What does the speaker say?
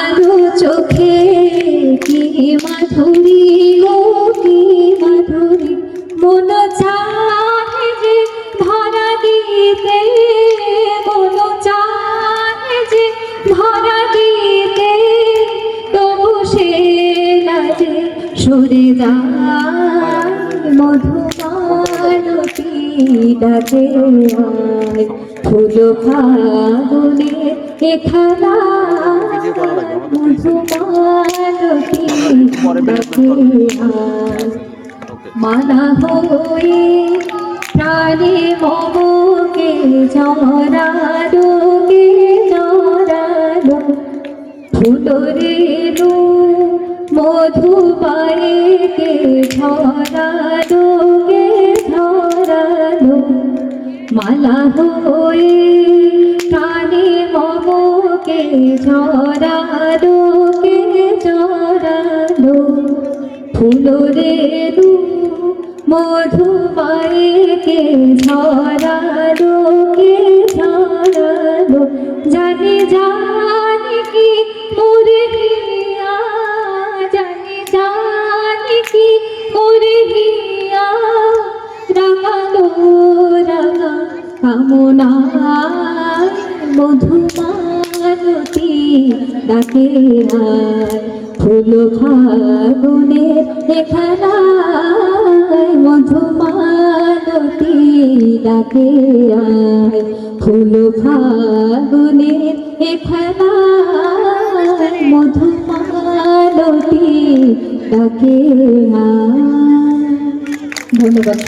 তোমারও চোখে কি মাধুরী গো কি মাধুরী, মন চাহে যে ধরা দিতে, মন চাহে যে ধরা দিতে, তবু সে লাজে সরে যায়। মধুমালতী ডাকে আয়, ফুল ফাগুনে এখানা মধুমালতী ডাকে আয়। মালা হয়ে প্রাণে মমকে জড়ালো, কে জড়ালো, ফুলরে মধু পায়ে কে ধরালো, কে ধরালো। মালা হয়ে প্রাণে মমকে জড়ালো, কে জড়ালো, ফুলরে মধু পায়ে কে ধরালো, কে ধরালো। জানি জানি কি মোরে হিয়া, জানি জানি কি মোরে হিয়া, রাগালো রাগা কামনায় মধুমালতী ডাকে আয়। ফুল ফাগুনে এখানায় মধুমালতী ডাকে আয়। ফুল ফাগুনে এখানায় মধুমালতী ডাকে আয়। ধন্যবাদ।